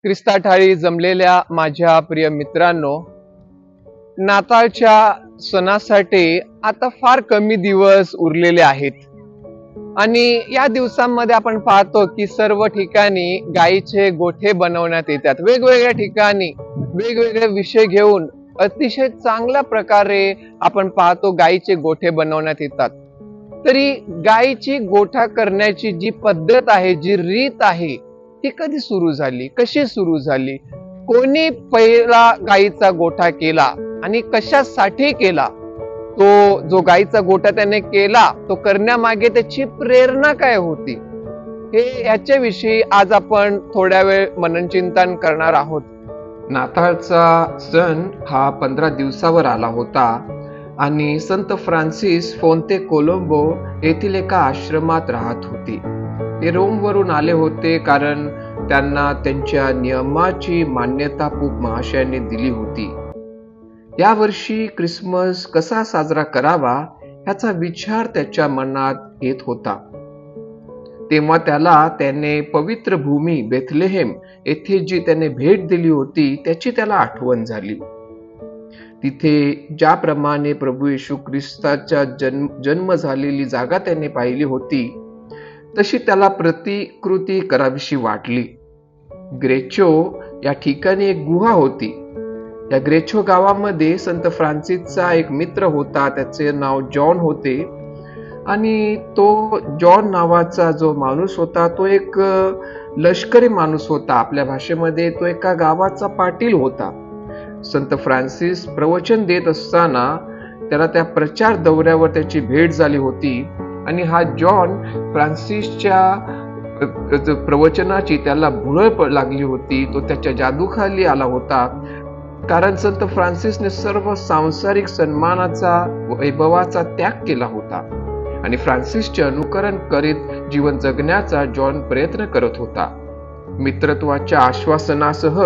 ख्रिस्ताठाळी जमलेल्या माझ्या प्रिय मित्रांनो, नाताळच्या सणासाठी आता फार कमी दिवस उरलेले आहेत आणि या दिवसांमध्ये आपण पाहतो की सर्व ठिकाणी गायीचे गोठे बनवण्यात येतात. वेगवेगळ्या ठिकाणी वेगवेगळे विषय घेऊन अतिशय चांगल्या प्रकारे आपण पाहतो गायीचे गोठे बनवण्यात येतात. तरी गायीची गोठा करण्याची जी पद्धत आहे, जी रीत आहे, ती कधी सुरू झाली, कशी सुरू झाली, कोणी पहिला गायीचा गोठा केला आणि कशासाठी केला, तो जो गायीचा गोठा त्याने केला तो करण्यामागे त्याची प्रेरणा काय होती, हे याच्याविषयी आज आपण थोड्या वेळ मननचिंतन करणार आहोत. नाताळचा सण हा 15 दिवसावर आला होता आणि संत फ्रान्सिस फोंते कोलंबो येथील एका आश्रमात राहत होते. ते रोमवरून आले होते कारण त्यांना त्यांच्या नियमाची मान्यता पोप महाशयांनी दिली होती. या वर्षी ख्रिसमस कसा साजरा करावा ह्याचा विचार त्याच्या मनात येत होता. तेव्हा त्याने पवित्र भूमी बेथलेहेम येथे जी त्याने भेट दिली होती त्याची त्याला आठवण झाली. तिथे ज्याप्रमाणे प्रभू येशू ख्रिस्ताचा जन्म झालेली जागा त्याने पाहिली होती तशी त्याला प्रतिकृती करावीशी वाटली. ग्रेचो या ठिकाणी एक गुहा होती. या ग्रेचो गावामध्ये संत फ्रान्सिसचा एक मित्र होता, त्याचे नाव जॉन होते आणि तो जॉन नावाचा जो माणूस होता तो एक लष्करी माणूस होता. आपल्या भाषेमध्ये तो एका गावाचा पाटील होता. संत फ्रान्सिस प्रवचन देत असताना त्याला त्या प्रचार दौऱ्यावर त्याची भेट झाली होती आणि हा जॉन फ्रान्सिसच्या प्रवचनाची त्याला भुरळ लागली होती. तो त्याच्या जादूखाली आला होता कारण संत फ्रान्सिसने सर्व सांसारिक सन्मानाचा वैभवाचा त्याग केला होता आणि फ्रान्सिसचे अनुकरण करीत जीवन जगण्याचा जॉन प्रयत्न करत होता. मित्रत्वाच्या आश्वासनासह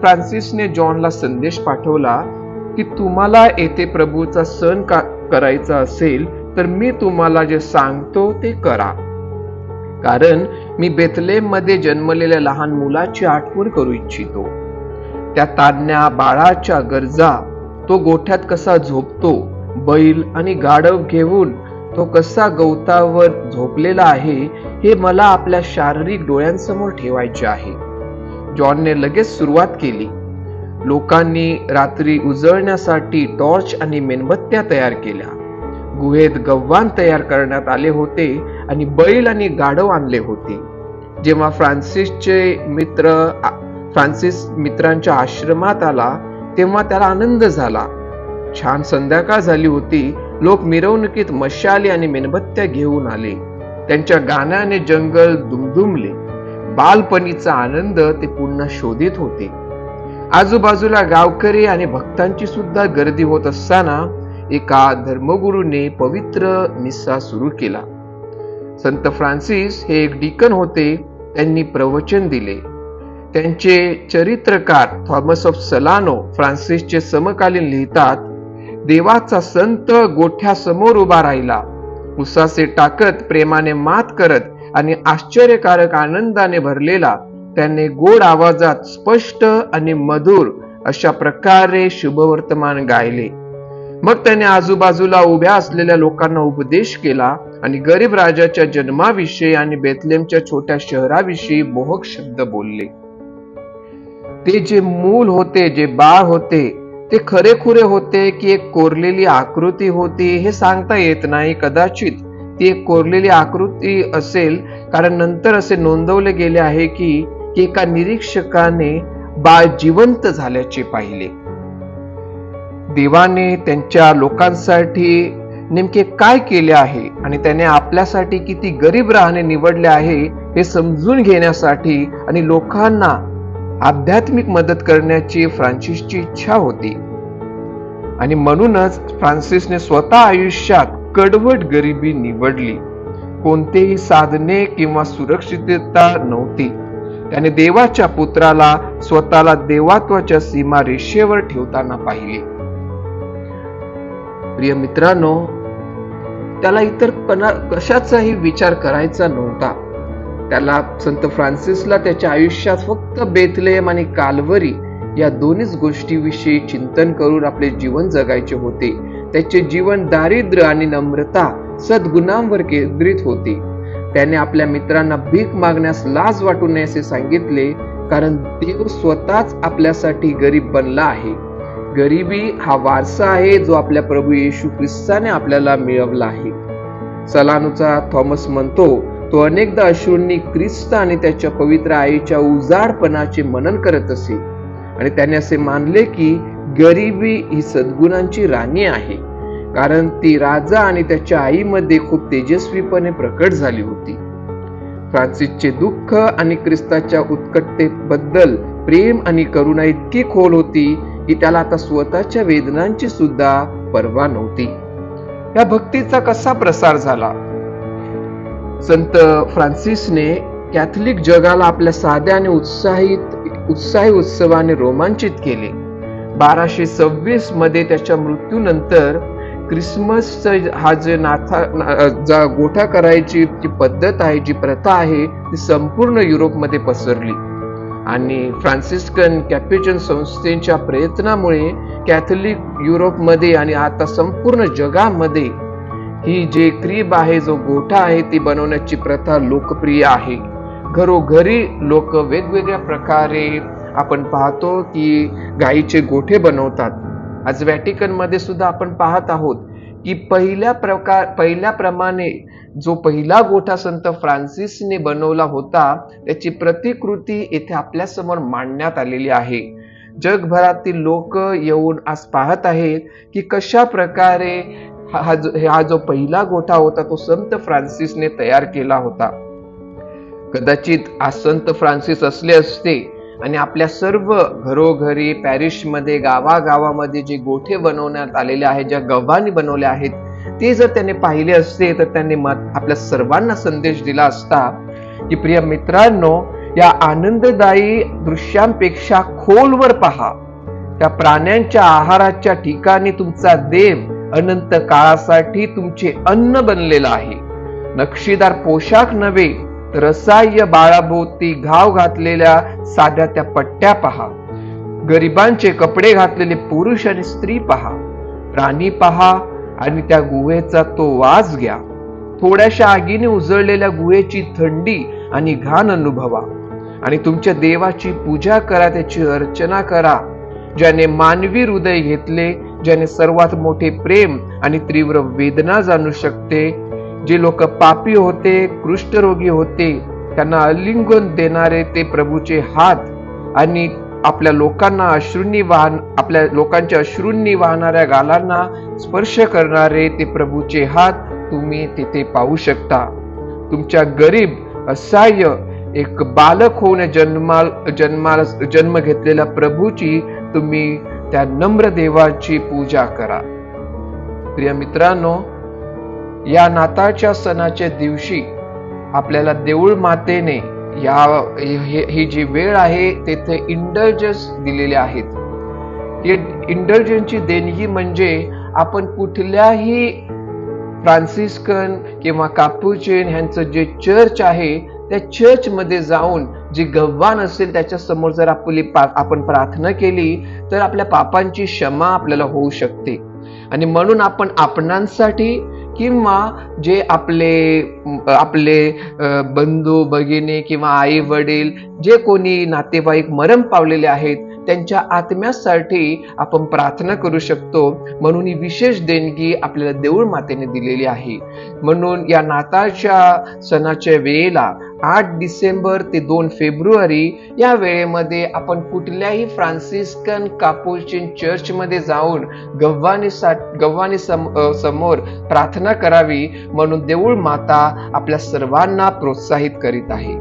फ्रान्सिसने जॉनला संदेश पाठवला की तुम्हाला येथे प्रभूचा सण करायचा असेल तर मी तुम्हाला जे सांगतो ते करा, कारण मी बेथलेहेम मध्ये जन्मलेल्या लहान मुलाची आठवण करू इच्छितो. त्या तान्ह्या बाळाच्या गरजा, तो गोठ्यात कसा झोपतो, बैल आणि गाढव घेऊन तो कसा गवतावर झोपलेला आहे, हे मला आपल्या शारीरिक डोळ्यांसमोर ठेवायचे आहे. जॉनने लगेच सुरुवात केली. लोकांनी रात्री उजळण्यासाठी टॉर्च आणि मेणबत्त्या तयार केल्या. गुहेत गव्हाण तयार करण्यात आले होते आणि बैल आणि गाढव आणले होते. जेव्हा फ्रान्सिस मित्रांच्या आश्रमात आला तेव्हा त्याला आनंद झाला. छान संध्याकाळ झाली होती. लोक मिरवणुकीत मशाली आणि मेणबत्त्या घेऊन आले. त्यांच्या गाण्याने जंगल दुमदुमले. बालपणीचा आनंद ते पुन्हा शोधित होते. आजूबाजूला गावकरी आणि भक्तांची सुद्धा गर्दी होत असताना एका धर्मगुरूने पवित्र मिसा सुरू केला. संत फ्रान्सिस हे एक डिकन होते. त्यांनी प्रवचन दिले. त्यांचे चरित्रकार थॉमस ऑफ सलानो फ्रान्सिसचे समकालीन लिहितात, देवाचा संत गोठ्यासमोर उभा राहिला. उसासे टाकत, प्रेमाने मात करत आणि आश्चर्यकारक आनंदाने भरलेला त्याने गोड आवाजात स्पष्ट आणि मधुर अशा प्रकारे शुभवर्तमान गायले. मग त्याने आजूबाजूला उभ्या असलेल्या लोकांना उपदेश केला आणि गरीब राजाच्या जन्माविषयी आणि बेथलेहमच्या छोट्या शहराविषयी मोहक शब्द बोलले. ते जे मूल होते, जे बाळ होते, ते खरेखुरे होते की एक कोरलेली आकृती होती हे सांगता येत नाही. कदाचित ती एक कोरलेली आकृती असेल, कारण नंतर असे नोंदवले गेले आहे की एका निरीक्षकाने बाळ जिवंत झाल्याचे पाहिले. देवाने त्यांच्या लोकांसाठी नेमके काय केले आहे आणि त्याने आपल्यासाठी किती गरीब राहणे निवडले आहे हे समजून घेण्यासाठी आणि लोकांना आध्यात्मिक मदत करण्याची फ्रान्सिसची इच्छा होती. आणि म्हणूनच फ्रान्सिसने स्वतः आयुष्यात कडवट गरिबी निवडली. कोणतेही साधने किंवा सुरक्षितता नव्हती. त्याने देवाच्या पुत्राला स्वतःला देवत्वाच्या सीमा रेषेवर ठेवताना पाहिले. प्रिय मित्रांनो, त्याला इतर कशाचाही विचार करायचा नव्हता. त्याला संत फ्रान्सिसला त्याच्या आयुष्यात फक्त बेथलेहम आणि काल्वरी या दोन्हीच गोष्टीविषयी चिंतन करून आपले जीवन जगायचे होते. त्याचे जीवन दारिद्र्य आणि नम्रता सद्गुणांवर केंद्रित होते. त्याने आपल्या मित्रांना भीक मागण्यास लाज वाटू नये असे सांगितले, कारण देव स्वतःच आपल्यासाठी गरीब बनला आहे. गरिबी हा वारसा आहे जो आपल्या प्रभू येशू ख्रिस्ताने आपल्याला मिळवला आहे. सलानुचा थॉमस म्हणतो, तो अनेकदा अश्रूंनी ख्रिस्त आणि त्याच्या पवित्र आईच्या उजाडपणाचे मनन करत असे आणि त्याने असे मानले की गरिबी ही सद्गुणांची राणी आहे, कारण ती राजा आणि त्याच्या आईमध्ये खूप तेजस्वीपणे प्रकट झाली होती. फ्रान्सिसचे दुःख आणि ख्रिस्ताच्या उत्कटतेबद्दल प्रेम आणि करुणा इतकी खोल होती की त्याला आता स्वतःच्या वेदनांची सुद्धा पर्वा नव्हती. या भक्तीचा कसा प्रसार झाला? संत फ्रान्सिसने कॅथलिक जगाला आपल्या साध्या आणि उत्साही उत्सवाने रोमांचित केले. 1226 मध्ये त्याच्या मृत्यूनंतर ख्रिसमस हा जे गोठा करायची जी पद्धत आहे, जी प्रथा आहे, ती संपूर्ण युरोपमध्ये पसरली आणि फ्रान्सिस्कन कॅप्युचिन संस्थेच्या प्रयत्नामुळे कॅथलिक युरोपमध्ये आणि आता संपूर्ण जगामध्ये ही जे क्रीब आहे, जो गोठा आहे, ती बनवण्याची प्रथा लोकप्रिय आहे. घरोघरी लोक वेगवेगळ्या प्रकारे आपण पाहतो की गायीचे गोठे बनवतात. आज व्हॅटिकन मध्ये सुद्धा आपण पाहत आहोत की पहिल्याप्रमाणे जो पहिला गोठा संत फ्रान्सिसने बनवला होता त्याची प्रतिकृती येथे आपल्या समोर मांडण्यात आलेली आहे. जगभरातील लोक येऊन आज पाहत आहेत की कशा प्रकारे हा जो पहिला गोठा होता तो संत फ्रान्सिसने तयार केला होता. कदाचित आज संत फ्रान्सिस असले असते आणि आपल्या सर्व घरोघरी, पॅरिशमध्ये, गावागावामध्ये जे गोठे बनवण्यात आलेले आहेत, ज्या गव्हाणी बनवल्या आहेत, ते जर त्याने पाहिले असते तर त्यांनी आपल्या सर्वांना संदेश दिला असता की प्रिय मित्रांनो, या आनंददायी दृश्यांपेक्षा खोलवर पहा. त्या प्राण्यांच्या आहाराच्या ठिकाणी तुमचा देव अनंत काळासाठी तुमचे अन्न बनलेला आहे. नक्षीदार पोशाख नव्हे तर असहाय्य बाळाभोवती घाव घातलेल्या साध्या त्या पट्ट्या पहा. गरिबांचे कपडे घातलेले पुरुष आणि स्त्री पहा. प्राणी पहा आणि त्या गुहेचा तो वास घ्या. थोड्याशा आगीने उजळलेल्या गुहेची थंडी आणि घाण अनुभवा आणि तुमच्या देवाची पूजा करा, त्याची अर्चना करा, ज्याने मानवी हृदय घेतले, ज्याने सर्वात मोठे प्रेम आणि तीव्र वेदना जाणू शकते. जे लोक पापी होते, कुष्ठरोगी होते, त्यांना आलिंगन देणारे ते प्रभूचे हात आणि आपल्या लोकांच्या अश्रूंनी वाहणाऱ्या गालांना स्पर्श करणारे ते प्रभूचे हात तुम्ही तिथे पाहू शकता. तुमच्या गरीब, असहाय्य, एक बालक होऊन जन्म घेतलेल्या प्रभूची तुम्ही त्या नम्र देवाची पूजा करा. प्रिय मित्रांनो, या नाताळच्या सणाच्या दिवशी आपल्याला देऊळ मातेने ही जी वेळ आहे तेथे इंडल्जन्स दिलेले आहेत. हे इंडल्जन्सची देणगी म्हणजे आपण कुठल्याही फ्रान्सिस्कन किंवा कापुचिन ह्यांचं जे चर्च आहे त्या चर्च मध्ये जाऊन जी गव्हाण असेल त्याच्या समोर जर आपण प्रार्थना केली तर आपल्या पापांची क्षमा आपल्याला होऊ शकते. आणि म्हणून आपण आपणांसाठी किंवा जे आपले बंधू भगिनी किंवा आई वडील जे कोणी नातेवाईक मरण पावलेले आहेत त्यांच्या आत्म्यासाठी आपण प्रार्थना करू शकतो. म्हणून ही विशेष देणगी आपल्याला देऊळ मातेने दिलेली आहे. म्हणून या नाताळच्या सणाच्या वेळेला 8 डिसेंबर ते 2 फेब्रुवारी या वेळेमध्ये आपण कुठल्याही फ्रान्सिस्कन कापुचिन चर्च मध्ये जाऊन गव्हाणी समोर प्रार्थना करावी म्हणून देऊळ माता आपल्या सर्वांना प्रोत्साहित करीत आहे.